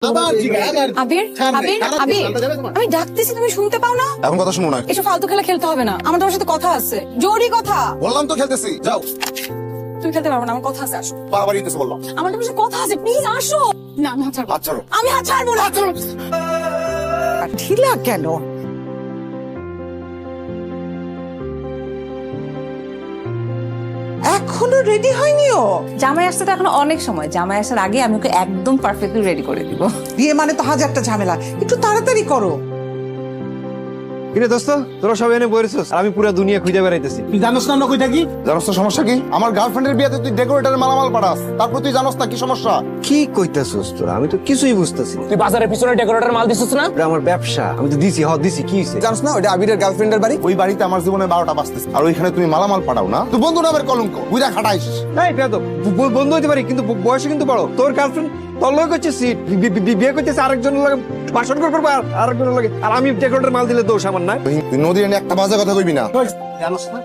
আবির আবির আবির আমি ডাকতেছি, তুমি শুনতে পাও না? এখন কথা শুনো না। এসব ফালতু খেলা খেলতে হবে না, আমার তোমার সাথে কথা আছে, জরুরি কথা। বললাম তো খেলতেছি, যাও। তুমি খেলতে পারবে না, আমার কথা আছে, আসো। বারবার ইতেছে বললাম। আমার তোমার সাথে কথা আছে, প্লিজ আসো। না আমি হাত ছাড়বো। হাত ছাড়ো। আমি হাত ছাড়বো না। ঢিলা কেন? এখনো রেডি হয়নিও? জামাই আসতে তো এখনো অনেক সময়, জামাই আসার আগে আমি ওকে একদম পারফেক্টলি রেডি করে দিব। বিয়ে মানে তো হাজারটা ঝামেলা, একটু তাড়াতাড়ি করো। কিরে দোস্ত, তোরা সব এনে বইরেছিস আর আমি পুরো দুনিয়া খুঁজে বেড়াইতেছি। তুই জানোস না কইটা কি? জানোস তো সমস্যা কি? আমার গার্লফ্রেন্ডের বিয়েতে তুই ডেকোরেটরের মালামাল পাঠাস, তারপর তুই জানোস না কি সমস্যা? কি কইতাছিস তোরা? আমি তো কিছুই বুঝতেছি না। তুই বাজারের পিছনে ডেকোরেটর মাল দিছিস না? এটা আমার ব্যবসা, আমি তো দিছি, দিছি। কি হইছে? জানোস না ওটা আবিরের গার্লফ্রেন্ডের বাড়ি? ওই বাড়িতে আমার জীবনে 12টা বাজতেছে, আর ওইখানে তুমি মালামাল পাঠাও না? তুই বন্ধু নামের কলঙ্ক, বুইরা খাটাইস। এই বেয়াদব, বন্ধু হইতে পারি কিন্তু বয়সে কিন্তু বড়। তোর গার্লফ্রেন্ড তোর লগে করছে সিট, বিয়ে করতেছে আরেকজনের লগে, ভাষণ করবো আরেকজনের লগে, আর আমি ডেকোরেটর মাল দিলে দোষ আমার না? তুই নদীর এনে একটা বাজে কথা কইবি না। জানোস না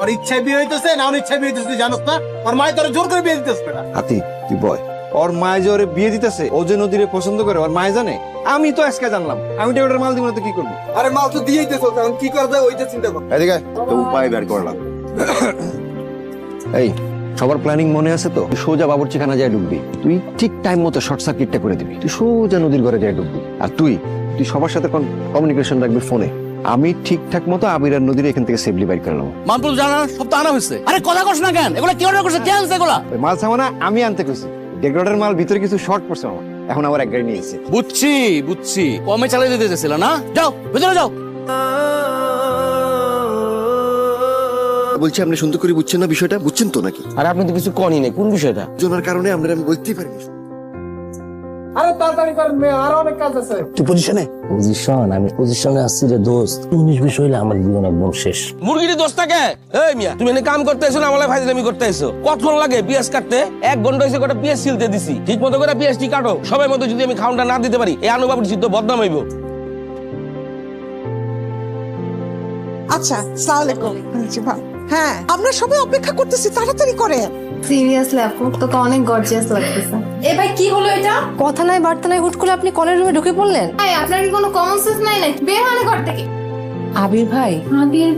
ওর ইচ্ছায় বিয়ে হইতেছে না অনিচ্ছায় বিয়ে হইতেছে, তুই জানোস না? ওর মায়ের তোর জোর করে বিয়ে দিতেছে না। হাতি তুই বয়, ওর মায়ে যে ওরে বিয়ে দিতেছে, ও যে নদীরে পছন্দ করে, ওর মায়ে জানে? আমি তো আজকে জানলাম। আমি ডেকোরেটর মাল দিব না তো কি করবি? আরে মাল তো দিয়েই দিতেছ, এখন কি করা যায় ওইটা চিন্তা কর। এদিকে তো উপায় বের করলাম। এই সবার প্ল্যানিং মনে আছে তো? তুই সোজা বাবুর্চিখানা যায় ঢুকবি, তুই ঠিক টাইম মতো শর্ট সার্কিটটা করে দিবি, তুই সোজা নদীর ঘরে যায় ঢুকবি। আর তুই সবার সাথে কমিউনিকেশন রাখবি ফোনে। আমি ঠিকঠাক মতো আবির আর নদীর এখান থেকে সেফলি বাইর করে নেবো। মানপুর জানা সব তো আনা হয়েছে। আরে কথা কস না কেন? এগুলা কি অর্ডার করছে? কে আনছে এগুলা? ওই মাল সামানা আমি আনতে কইছি, ডেকোরেটর মাল ভিতরে কিছু শর্ট পড়ছে আমার, এখন আবার এক গাড়ি নিয়ে এসেছে। বুঝছি কমে চালিয়ে দিতে চাইছিল না? যাও ভিতরে যাও। বলছি আপনি সুন্দর করে বুঝছেন না বিষয়টা, বুঝছেন তো নাকি? আরে আপনি তো কিছু কনই নাই, কোন বিষয়টা? জনের কারণে আমরা আমি বলতেই পারিনি। আরে তাড়াতাড়ি করেন, আরো অনেক কাজ আছে। তুই পজিশনে? পজিশন, আমি পজিশনে আসছি রে দোস্ত। 19-20 হইলে আমার জীবন একদম শেষ। মুরগির দোস্তাকে এই মিয়া, তুমি এনে কাম করতে আইছো না আমালে ফাইজলামি করতে আইছো? কতক্ষণ লাগে পেঁয়াজ কাটতে? 1 ঘন্টা হইছে কটা পেঁয়াজ ছিলতে দিছি। ঠিক মতো করে পেঁয়াজটি কাটো। সবাই মতো যদি আমি খাউনটা না দিতে পারি, এই আনুবাবুর চিত্ত বদনাম হইব। আচ্ছা, আসসালামু আলাইকুম। হ্যাঁ, আমরা সবাই অপেক্ষা করতেছি, তাড়াতাড়ি করে। সিরিয়াসলি আপু, তোকে অনেক গর্জিয়াস লাগতেছে। এ ভাই কি হলো এটা? কথা নাই বার্তা নাই, হুট করে আপনি কলের রুমে ঢুকে পড়লেন। ভাই আপনার কি কোনো কমন সেন্স নাই নাকি? বের হন ঘর থেকে। আবির ভাই, আবির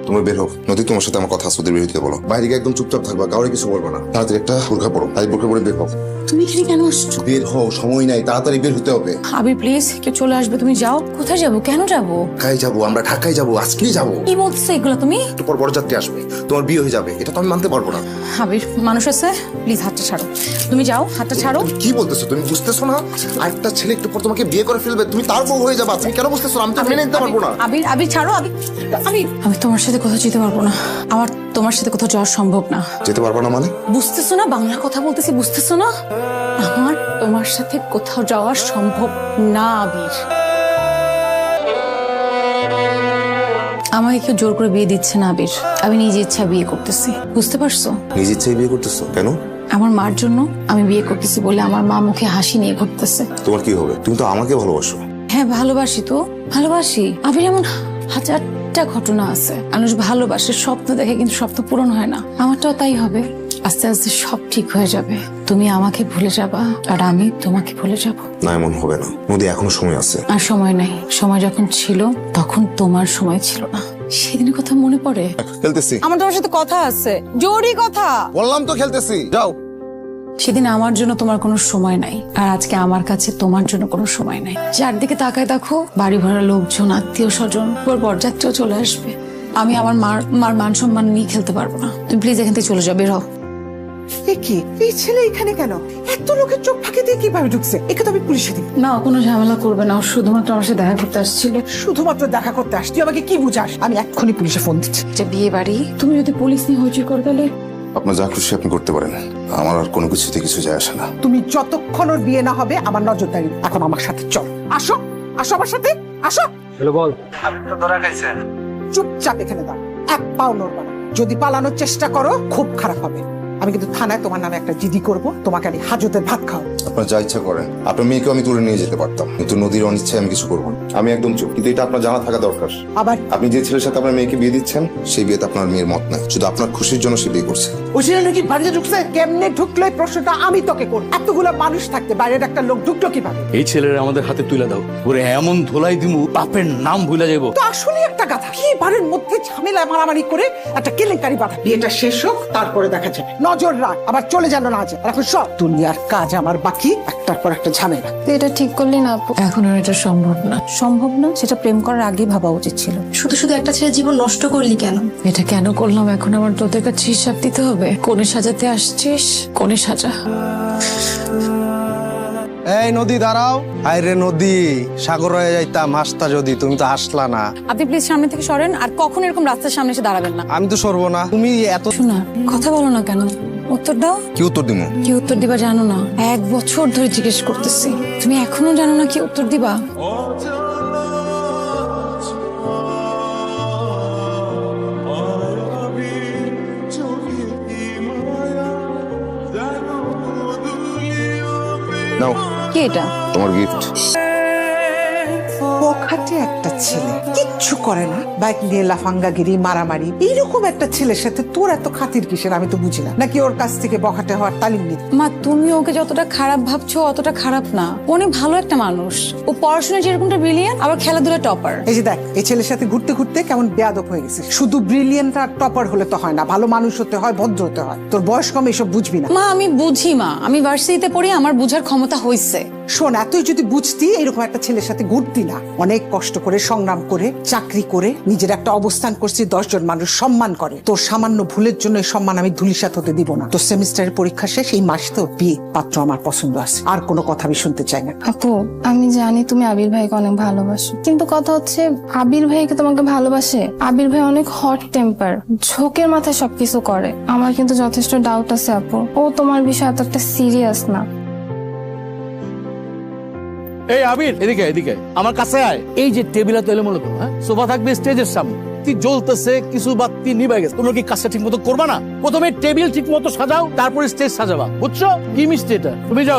তুমি বের হোক। নদী তোমার সাথে আমার কথা আছে, ওদের বের হইতে বলো। বাইরে গিয়ে একদম চুপচাপ থাকবা, কাউরে কিছু বলবো না। তাড়াতাড়ি একটা বোরখা পরো, তাই বোরখা পরে বের হোক। তুমি এখানে কেন আসছো? বের হও, সময় নাই, তাড়াতাড়ি বের হতে হবে। আবির প্লিজ, কেউ চলে আসবে, তুমি যাও। কোথায় যাবো? কেন যাবো? ঢাকায় যাবো, আমরা ঢাকায় যাবো, আজকেই যাবো। কি বলতেছো এগুলো তুমি? একটু পর বরযাত্রী আসবে, তোমার বিয়ে হয়ে যাবে, এটা তো আমি মানতে পারবো না। আবির, মানুষ আছে, প্লিজ হাতটা ছাড়ো। তুমি যাও, হাতটা ছাড়ো। তুমি কি বলতেছো? তুমি বুঝতেছো না? আরেকটা ছেলে একটু পর তোমাকে বিয়ে করে ফেলবে, তুমি তার বউ হয়ে যাবা। তুমি কেন বুঝতেছো না? আমি তো মেনে নিতে পারবো না। আবির, আবির ছাড়ো। আবির, আবির, আমি তোমার সাথে কোথাও যেতে পারবো না। আমার তোমার সাথে কোথাও যাওয়া সম্ভব না। যেতে পারবো না মানে? বুঝতেছো না? বাংলা কথা বলতেছি, বুঝতেছো না? আমার তোমার সাথে কোথাও যাওয়া সম্ভব না আবির। আমাকে কেউ জোর করে বিয়ে দিচ্ছে না আবির, আমি নিজে ইচ্ছা বিয়ে করতেছি, বুঝতে পারছো? নিজ ইচ্ছায় বিয়ে করতেছো কেন? আমার মার জন্য আমি বিয়ে করতেছি বলে আমার মা মুখে হাসি নিয়ে ঘুরতেছে। তোমার কি হবে? তুমি তো আমাকে ভালোবাসো। হ্যাঁ ভালোবাসি তো, ভালোবাসি আবির। এমন হাজারটা ঘটনা আছে, মানুষ ভালোবাসে, স্বপ্ন দেখে, কিন্তু স্বপ্ন পূরণ হয় না। আমারটাও তাই হবে। আস্তে আস্তে সব ঠিক হয়ে যাবে, তুমি আমাকে ভুলে যাবা আর আমি তোমাকে ভুলে যাব। না, এমন হবে না নদী, এখনো সময় আছে। আর সময় নাই, সময় যখন ছিল তখন তোমার সময় ছিল না। সেদিনের কথা মনে পড়ে? খেলতেছি। আমার তোমার সাথে কথা আছে, জরুরি কথা। বললাম তো খেলতেছি, যাও। সেদিন আমার জন্য তোমার কোনো সময় নাই, আর আজকে আমার কাছে তোমার জন্য কোনো সময় নাই। চারদিকে তাকায় দেখো, বাড়ি ভরা লোকজন, আত্মীয় স্বজন, বরযাত্রীও চলে আসবে। আমি আমার মার মান সম্মান নিয়ে খেলতে পারবো না। তুমি প্লিজ এখান থেকে চলে যাও, বের হও। কি এই ছেলে এখানে কেন? এত লোকের চোখ ফাঁকি দিয়ে কিভাবে ঢুকছে? একে তো আমি পুলিশে দিই। না, কোনো ঝামেলা করবে না, ও শুধুমাত্র আমার সাথে দেখা করতে আসছিল। শুধুমাত্র দেখা করতে আসছি, আমাকে কি বুঝাস? আমি এক্ষুনি পুলিশে ফোন দিচ্ছি। যে বিয়ে বাড়ি, তুমি যদি পুলিশ নিয়ে হইচই করে তাহলে? আপনার যা খুশি আপনি করতে পারেন, আমার আর কোনো কিছুতে কিছু যায় আসে না। তুমি যতক্ষণ ওর বিয়ে না হবে আমার নজরদারি। এখন আমার সাথে চল, আসো আসো আমার সাথে আসো। হ্যালো বল। চুপচাপ এখানে দাও, এক পাও নড়বা না। যদি পালানোর চেষ্টা করো খুব খারাপ হবে। আমি কিন্তু থানায় তোমার নামে একটা জিডি করব, তোমাকে আমি হাজতের ভাত খাও। আপনার যা ইচ্ছা করেন, আপনার মেয়েকে আমি তুলে নিয়ে যেতে পারতাম, কিন্তু নদীর অনিচ্ছায় আমি কিছু করবো না। আমি একদম চুপ, কিন্তু এটা আপনার জানা থাকা দরকার। আবার আপনি যে ছেলের সাথে আপনার মেয়েকে বিয়ে দিচ্ছেন, সেই বিয়েতে আপনার মেয়ের মত নাই, শুধু আপনার খুশির জন্য সে বিয়ে করছে। ওই ছেলে নাকি বাড়িতে ঢুকছে? কেমনে ঢুকলো এই প্রশ্নটা আমি তোকে করব। এতগুলো মানুষ থাকতে বাইরের একটা লোক ঢুকলো কিভাবে? এই ছেলের আমাদের হাতে তুলে দাও, ওরে এমন ধোলাই দিমু বাপের নাম ভুলে যাবো। তো আসলে একটা কথা, কি বাড়ির মধ্যে ঝামেলা মারামারি করে একটা কেলেঙ্কারি বাধা। বিয়েটা শেষ হোক, তারপরে দেখা যাবে। নজর রাখ, আবার চলে যেন না যায়। এখন সব দুনিয়ার কাজ আমার বাকি, একটার পর একটা ঝামেলা। তুই এটা ঠিক করলি না আপু। এখন আর এটা সম্ভব না। সম্ভব না সেটা প্রেম করার আগে ভাবা উচিত ছিল। শুধু শুধু একটা ছেলের জীবন নষ্ট করলি কেন? এটা কেন করলাম এখন আমার তোদের কাছে হিসাব দিতে হবে? কোণে সাজাতে আসছিস, কোণে সাজা। এই নদী দাঁড়াও। আরে নদী, সাগর হয়ে যাইতাম হাসতা যদি, তুমি তো হাসলা না। আপনি প্লিজ সামনে থেকে সরেন, আর কখন এরকম রাস্তার সামনে এসে দাঁড়াবেন না। আমি তো সরবো না, তুমি এত শোনা, কথা বলো না কেন? উত্তর দাও। কি উত্তর দিব? কি উত্তর দিবা জানো না? 1 বছর ধরে জিজ্ঞেস করতেছি, তুমি এখনো জানো না কি উত্তর দিবা? নাও, কি এটা? তোমার গিফট। পোখাটে একটা ছেলে, কিচ্ছু করে না, বাইক নিয়ে লাফাঙ্গাগিরি মারামারি। এইরকম একটা ছেলের সাথে তোর এত খাতির কিসের আমি তো বুঝি না। নাকি ওর কাছ থেকে বখাটে হওয়ার তালিম নিতে? মা, তুমি ওকে যতটা খারাপ ভাবছো অতটা খারাপ না। অনেক ভালো একটা মানুষ। ও পড়াশোনায় যেরকমটা ব্রিলিয়ান্ট, আবার খেলাধুলা টপার। এই যে দেখ, এই ছেলের সাথে ঘুরতে ঘুরতে কেমন বেয়াদব হয়ে গেছে। শুধু ব্রিলিয়েন্ট আর টপার হলে তো হয় না, ভালো মানুষ হতে হয়, ভদ্র হতে হয়। তোর বয়স কম, এসব বুঝবি না। মা, আমি বুঝি মা, আমি ভার্সিটিতে পড়ি, আমার বুঝার ক্ষমতা হয়েছে। শোন, এতই যদি বুঝতি এরকম একটা ছেলের সাথে ঘুরতি না। অনেক কষ্ট করে, সংগ্রাম করে, চাকরি করে নিজের একটা অবস্থান করছি, 10 জন মানুষ সম্মান করে। তোর সামান্য ভুলের জন্য এই সম্মান আমি ধুলিসাৎ হতে দিব না। তোর সেমিস্টারের পরীক্ষা শেষ, এই মাসে তো বিয়ে, পাত্র আমার পছন্দ আছে। আর কোনো কথা আমি শুনতে চাই না। আপু, আমি জানি তুমি আবির ভাইকে অনেক ভালোবাসো, কিন্তু কথা হচ্ছে আবির ভাইকে তোমাকে ভালোবাসে। আবির ভাই অনেক হট টেম্পার, ঝোঁকের মাথায় সবকিছু করে। আমার কিন্তু যথেষ্ট ডাউট আছে আপু, ও তোমার বিষয়ে এতটা সিরিয়াস না। এই আবির, এদিকে এদিকে আমার কাছে আয়। এই যে টেবিলে তো এলো মূলত, হ্যাঁ, সোফা থাকবে স্টেজের সামনে, জ্বলতেছে, কিছু বাতি নিভে গেছে। তোমরা কি কাজটা ঠিক মতো করবা না? প্রথমে টেবিল ঠিক মতো সাজাও, তারপরে স্টেজ সাজাবা, বুঝছো? কি মিষ্টি এটা।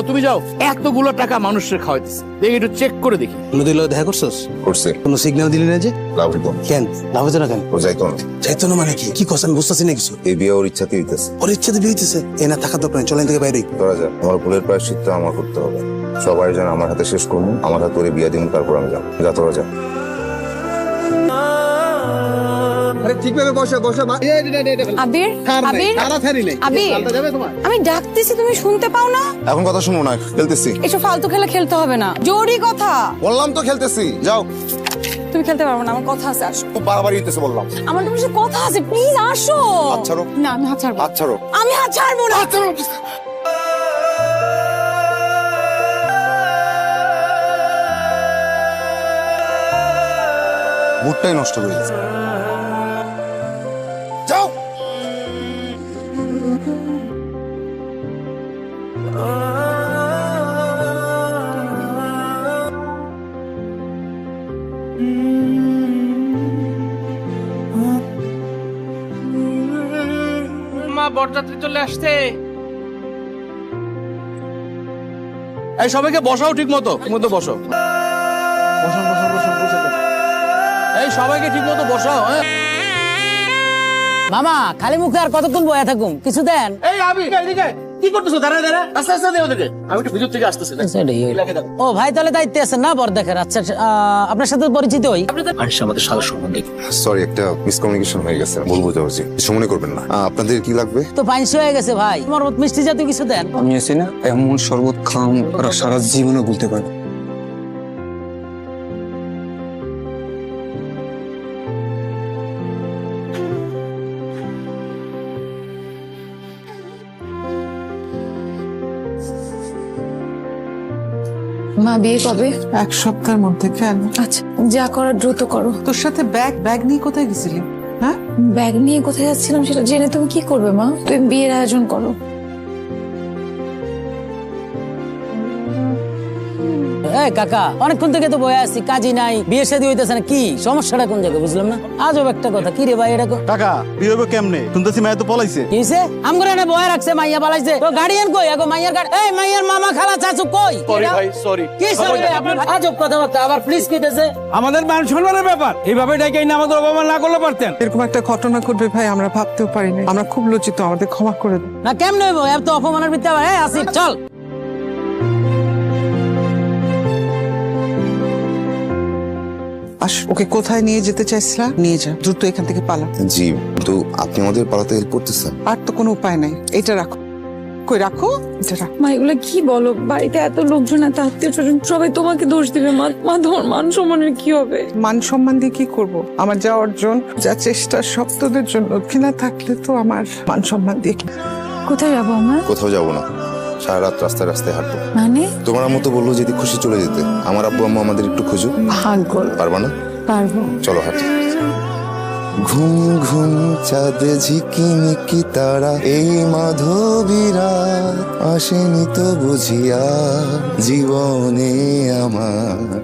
তুমি যাও, এতগুলো টাকা মানুষের খাওয়াইতেছে, দেখি একটু চেক করে দেখি। নদীর লগে দেখা করছস? করছে। কোনো সিগন্যাল দিলি না যে? লাভ হইতো। কেন লাভ হইতো না? কেন ও যাইতো না। চাইতো না মানে কি? কি কথা আমি বুঝতেছি না কিছু। এই বিয়ে ওর ইচ্ছাতে হইতেছে। ওর ইচ্ছাতে বিয়ে হইতেছে? এ না থাকা দরকার, চলেন থেকে বাইরে। ধরা যাক, আমার ভুলের প্রায়শ্চিত্ত আমার করতে হবে। সবাই যেন আমার হাতে শেষ করবো, আমার হাতে ওরে বিয়া দিন, তারপর আমি যাবো। যা, তোরা যা। আরে ঠিকভাবে বসা বসা। আবির, আবির, আবির, আমি ডাকতেছি, তুমি শুনতে পাও না? এখন কথা শুনবো না, খেলতেছি। এসব ফালতু খেলা খেলতে হবে না, জরুরি কথা। বললাম তো খেলতেছি, যাও। তুমি খেলতে পারবো না, আমার কথা আছে, আসো। খুব বাড়াবাড়ি হইতেছে বললাম। আমার তোমার সাথে কথা আছে, প্লিজ আসো। হাত ছাড়ো। না, আমি হাত ছাড়বো। হাত ছাড়ো। আমি হাত ছাড়বো না। মুডটাই নষ্ট করে দিচ্ছে। যাও। মা, বরযাত্রী চলে আসছে। এই সবাইকে বসাও ঠিক মতো বসো। এই সবাইকে ঠিক মতো বসাও। হ্যাঁ মামা, খালি মুখে আর কতক্ষণ বয়া থাকুম? কিছু দেন। এই আবি, এদিকে কি করতেছো? দাঁড়া আস্তে আস্তে দে ওদেরকে। আমি একটু ভিতর থেকে আসতেছি। ও ভাই, তাহলে দায়িত্বে আছেন না বর দেখার? আচ্ছা, আপনার সাথে পরিচিত হই। আমাদের সারা সম্বন্ধে সরি, একটা মিসকমিউনিকেশন হয়ে গেছে, বলবো যাচ্ছি, কিছু মনে করবেন না। আপনাদের কি লাগবে? তো পাইনসি হয়ে গেছে ভাই, মরমত মিষ্টি জাতীয় কিছু দেন। আমি আছি না, এমন শরবত খাম ওরা সারা জীবনও বলতে পারে। মা, বিয়ে কবে? 1 সপ্তাহের মধ্যে। কেন? আচ্ছা, যা করার দ্রুত করো। তোর সাথে ব্যাগ নিয়ে কোথায় গেছিলি? হ্যাঁ, ব্যাগ নিয়ে কোথায় যাচ্ছিলাম সেটা জেনে তুমি কি করবে মা? তুমি বিয়ের আয়োজন করো। এই কাকা অনেকক্ষণ থেকে তো বয়ে আছি, কাজই নাই, বিয়ে শাদী হইতেছে না, কি সমস্যাটা কোন জায়গায় বুঝলাম না। আজব একটা কথা, কি রে ভাই এটা টাকা বিয়ে হবে কেমনে? শুনতেছি মায়া তো পলাইছে। কি হইছে? আমগরে এনে বয়ে রাখছে, মাইয়া পালাইছে। তো গার্ডিয়ান কই? আগো মাইয়ার গার্ড, এই মাইয়ার মামা খালা চাচু কই? সরি ভাই, সরি। কি সরি? আপনার আজব কথাবার্তা আবার প্লিজ কইতেছে। আমাদের মান সম্মানের ব্যাপার, এইভাবে ডেকে এনে আমাদের অপমান না করলে পারতেন। এরকম একটা ঘটনা ঘটবে ভাই আমরা ভাবতেও পারিনি। আমরা খুব লজ্জিত, আমাদের ক্ষমা করে দিন। না কেমনে হইব? এত অপমানের ভিত্তি আবার। এই আসিফ চল। ওকে কোথায় নিয়ে যেতে চাইছিলা? নিয়ে যা, দ্রুত এখান থেকে পালা। জি, কিন্তু আপনি আমাদের পালাতে হেল্প করতেছেন। আর তো কোনো উপায় নাই, এটা রাখো। কই রাখো, এটা রাখো। মা এগুলো কি বলো? বাড়িতে এত লোকজন, এত আত্মীয় স্বজন, সবাই তোমাকে দোষ দিবে। মা মা তোমার মান সম্মানের কি হবে? মান সম্মান দিয়ে কি করব? আমার যা অর্জন, যা চেষ্টা, সব তোদের জন্য। কিনা থাকলে তো আমার মান সম্মান দিয়ে কি? কোথায় যাবো আমরা? কোথাও যাবো না, সারা রাত রাস্তায় রাস্তায় হাঁটবো। মানে তোমার আম্মু তো বললো যদি খুশি চলে যেতে। আমার আব্বু আম্মু আমাদের একটু খুঁজো। ভাগ্য। পারবা না? পারবো। চলো হাঁটি। ঘুম ঘুম চাঁদ ঝিকিমিকি তারা, এই মাধবীরাত আসেনি তো বুঝিয়া জীবনে আমার।